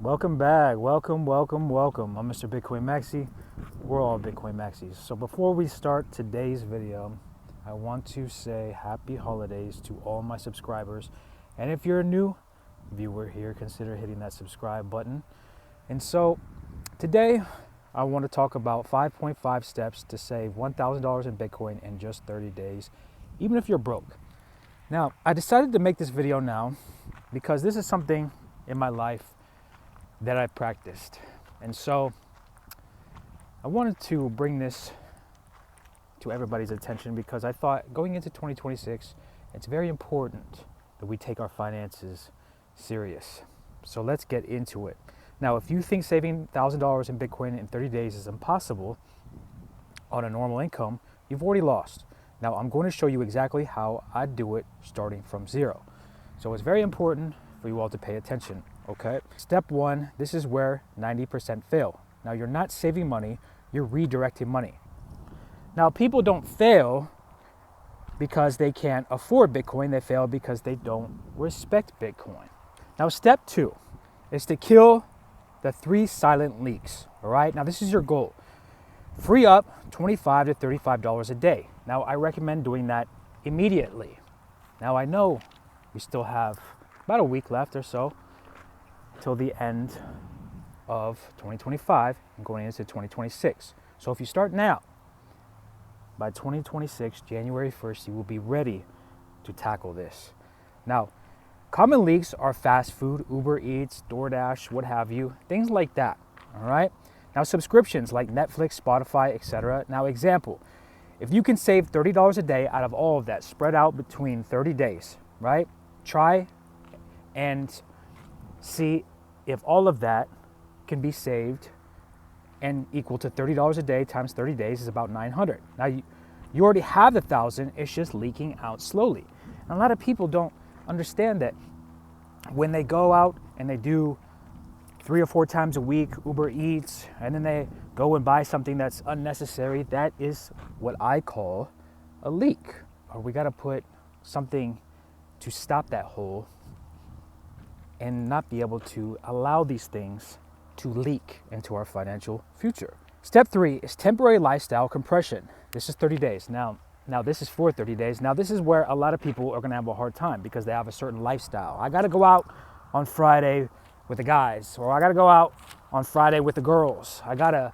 Welcome back. Welcome. I'm Mr. Bitcoin Maxi. We're all Bitcoin Maxis. So before we start today's video, I want to say happy holidays to all my subscribers. And if you're a new viewer here, consider hitting that subscribe button. And so today I want to talk about 5.5 steps to save $1,000 in Bitcoin in just 30 days, even if you're broke. Now, I decided to make this video now because this is something in my life that I practiced. And so I wanted to bring this to everybody's attention because I thought going into 2026, it's very important that we take our finances serious. So let's get into it. Now, if you think saving $1,000 in Bitcoin in 30 days is impossible on a normal income, you've already lost. Now, I'm going to show you exactly how I do it starting from zero. So it's very important for you all to pay attention. Okay. Step one, this is where 90% fail. Now, you're not saving money, you're redirecting money. Now, people don't fail because they can't afford Bitcoin. They fail because they don't respect Bitcoin. Now, step two is to kill the 3 silent leaks. All right. Now, this is your goal. Free up $25 to $35 a day. Now, I recommend doing that immediately. Now, I know we still have about a week left or so till the end of 2025 and going into 2026. So if you start now, by 2026, January 1st, you will be ready to tackle this. Now, common leaks are fast food, Uber Eats, DoorDash, what have you, things like that, all right? Now, subscriptions like Netflix, Spotify, etc. Now, example, if you can save $30 a day out of all of that, spread out between 30 days, right? Try and see if all of that can be saved and equal to $30 a day times 30 days is about 900. Now, you already have the 1,000, it's just leaking out slowly. And a lot of people don't understand that when they go out and they do 3 or 4 times a week Uber Eats, and then they go and buy something that's unnecessary, that is what I call a leak. Or we got to put something to stop that hole and not be able to allow these things to leak into our financial future. Step 3 is temporary lifestyle compression. This is 30 days. Now this is for 30 days. Now, this is where a lot of people are going to have a hard time because they have a certain lifestyle. I got to go out on Friday with the guys, or I got to go out on Friday with the girls. I got to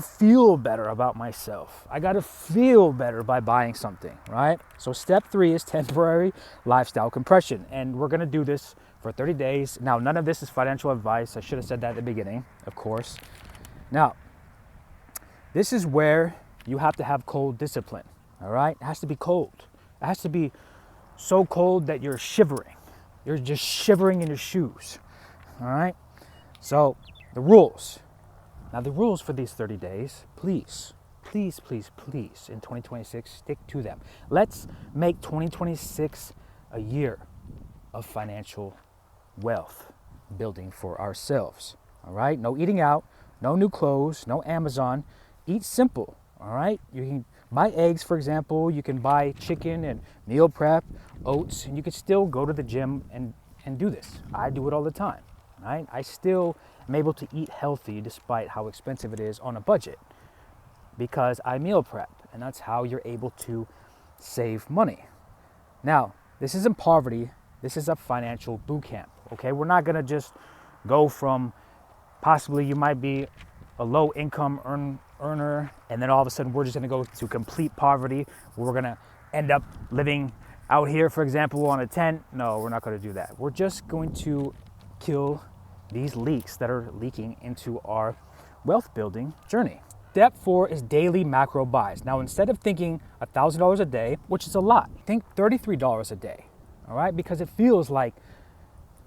feel better about myself. I got to feel better by buying something, right? So step 3 is temporary lifestyle compression. And we're going to do this for 30 days. Now, none of this is financial advice. I should have said that at the beginning, of course. Now, this is where you have to have cold discipline, all right? It has to be cold. It has to be so cold that you're shivering. You're just shivering in your shoes, all right? So the rules. Now, the rules for these 30 days, please, in 2026, stick to them. Let's make 2026 a year of financial wealth building for ourselves, all right? No eating out, no new clothes, no Amazon. Eat simple, all right? You can buy eggs, for example. You can buy chicken and meal prep, oats, and you can still go to the gym and do this. I do it all the time, right? I still am able to eat healthy despite how expensive it is on a budget because I meal prep, and that's how you're able to save money. Now, this isn't poverty. This is a financial boot camp, okay? We're not going to just go from possibly you might be a low income earner, and then all of a sudden we're just going to go to complete poverty. We're going to end up living out here, for example, on a tent. No, we're not going to do that. We're just going to kill these leaks that are leaking into our wealth building journey. Step 4 is daily macro buys. Now, instead of thinking $1,000 a day, which is a lot, think $33 a day, all right? Because it feels like,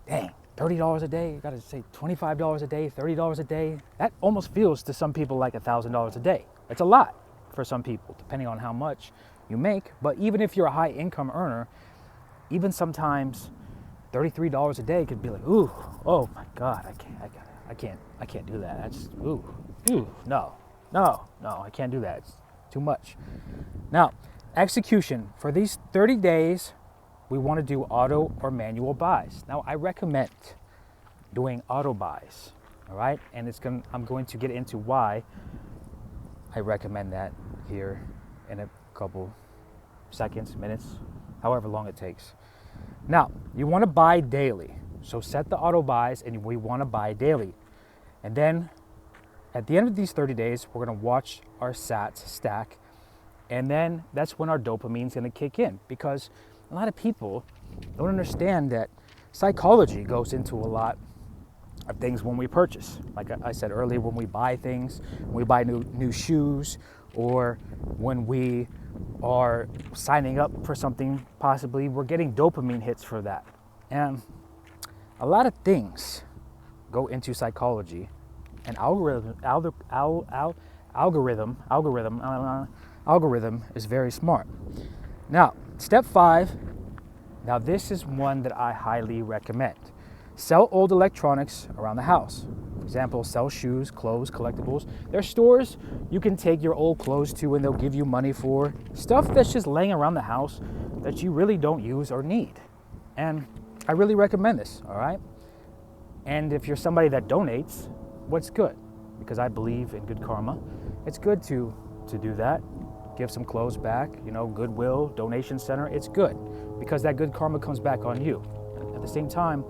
dang, $30 a day, you got to say $25 a day, $30 a day. That almost feels to some people like $1,000 a day. It's a lot for some people, depending on how much you make. But even if you're a high income earner, even sometimes $33 a day could be like, ooh, oh my God, I can't do that. That's, no, I can't do that. It's too much. Now, execution. For these 30 days, we want to do auto or manual buys. Now, I recommend doing auto buys, all right? And I'm going to get into why I recommend that here in a couple seconds, minutes, however long it takes. Now, you want to buy daily. So set the auto buys, and we want to buy daily. And then at the end of these 30 days, we're going to watch our sats stack. And then that's when our dopamine is going to kick in, because a lot of people don't understand that psychology goes into a lot of things when we purchase. Like I said earlier, when we buy things, when we buy new shoes, or when we are signing up for something, possibly, we're getting dopamine hits for that. And a lot of things go into psychology, and algorithm is very smart. Now, step 5. Now, this is one that I highly recommend. Sell old electronics around the house. For example, sell shoes, clothes, collectibles. There are stores you can take your old clothes to, and they'll give you money for stuff that's just laying around the house that you really don't use or need. And I really recommend this, all right? And if you're somebody that donates, what's good? Because I believe in good karma. It's good to do that. Give some clothes back, Goodwill, donation center. It's good because that good karma comes back on you. At the same time,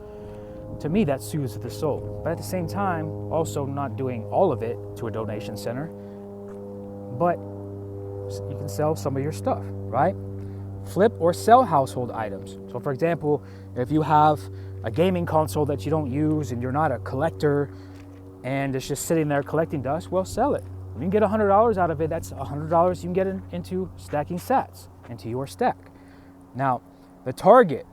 to me, that soothes the soul. But at the same time, also not doing all of it to a donation center, but you can sell some of your stuff, right? Flip or sell household items. So for example, if you have a gaming console that you don't use and you're not a collector and it's just sitting there collecting dust, well, sell it. You can get $100 out of it. That's $100 you can get into stacking sats into your stack. Now, the target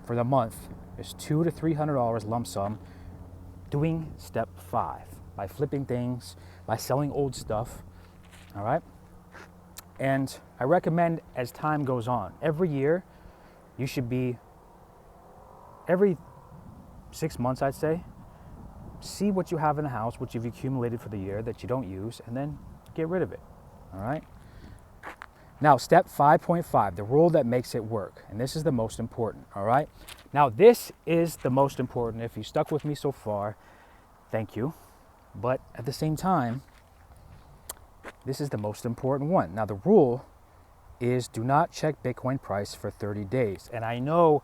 for the month is $200 to $300 lump sum, doing step 5 by flipping things, by selling old stuff, all right? And I recommend as time goes on, every year, you should be, every 6 months, I'd say, see what you have in the house, what you've accumulated for the year that you don't use, and then get rid of it, all right? Now, step 5.5, the rule that makes it work. And this is the most important, all right? Now, this is the most important. If you stuck with me so far, thank you. But at the same time, this is the most important one. Now, the rule is do not check Bitcoin price for 30 days. And I know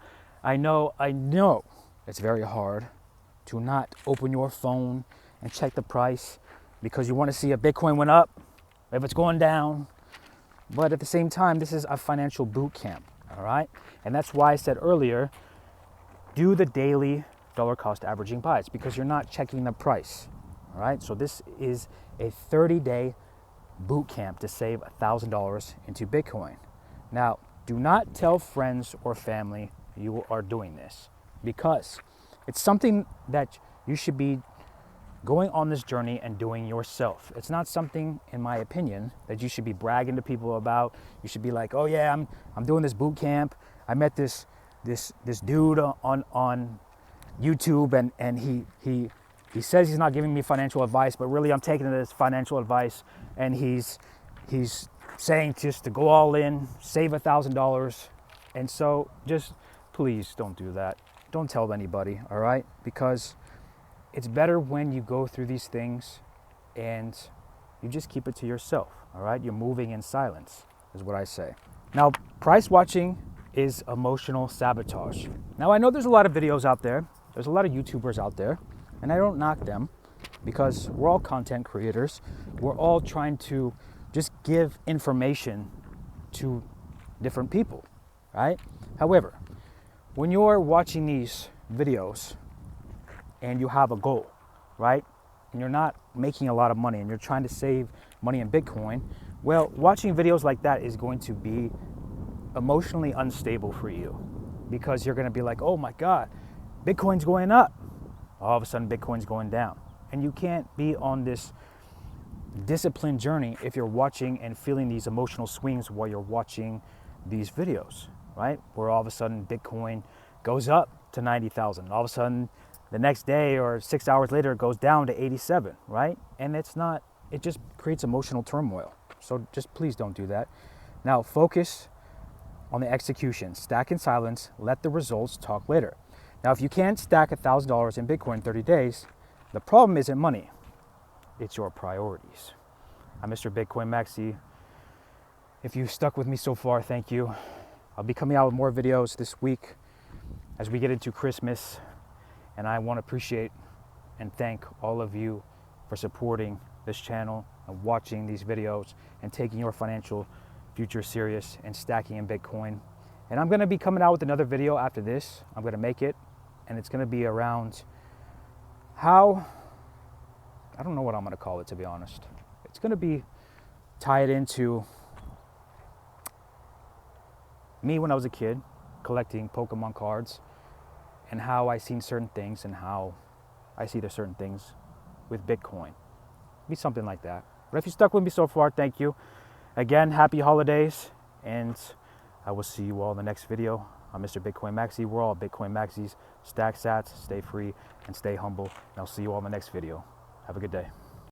it's very hard to not open your phone and check the price because you want to see if Bitcoin went up, if it's going down. But at the same time, this is a financial boot camp, all right? And that's why I said earlier, do the daily dollar cost averaging buys because you're not checking the price, all right? So this is a 30-day boot camp to save $1,000 into Bitcoin. Now, do not tell friends or family you are doing this because it's something that you should be going on this journey and doing yourself. It's not something, in my opinion, that you should be bragging to people about. You should be like, oh yeah, I'm doing this boot camp. I met this dude on YouTube and he says he's not giving me financial advice, but really I'm taking it as financial advice, and he's saying just to go all in, save $1,000. And so just please don't do that. Don't tell anybody, all right? Because it's better when you go through these things and you just keep it to yourself, all right? You're moving in silence, is what I say. Now, price watching is emotional sabotage. Now, I know there's a lot of videos out there. There's a lot of YouTubers out there, and I don't knock them because we're all content creators. We're all trying to just give information to different people, right? However, when you're watching these videos and you have a goal, right? And you're not making a lot of money and you're trying to save money in Bitcoin, well, watching videos like that is going to be emotionally unstable for you because you're going to be like, oh my God, Bitcoin's going up. All of a sudden, Bitcoin's going down. And you can't be on this disciplined journey if you're watching and feeling these emotional swings while you're watching these videos, right? Where all of a sudden Bitcoin goes up to 90,000. All of a sudden, the next day or 6 hours later, it goes down to 87, right? And it just creates emotional turmoil. So just please don't do that. Now focus on the execution. Stack in silence, let the results talk later. Now, if you can't stack $1,000 in Bitcoin in 30 days, the problem isn't money, it's your priorities. I'm Mr. Bitcoin Maxi. If you've stuck with me so far, thank you. I'll be coming out with more videos this week as we get into Christmas, and I want to appreciate and thank all of you for supporting this channel and watching these videos and taking your financial future serious and stacking in Bitcoin. And I'm going to be coming out with another video after this. I'm going to make it, and it's going to be around how, I don't know what I'm going to call it, to be honest. It's going to be tied into me when I was a kid collecting Pokemon cards and how I seen certain things and how I see there's certain things with Bitcoin. Be something like that. But if you stuck with me so far, thank you. Again, happy holidays, and I will see you all in the next video. I'm Mr. Bitcoin Maxi. We're all Bitcoin Maxis. Stack sats, stay free, and stay humble. And I'll see you all in the next video. Have a good day.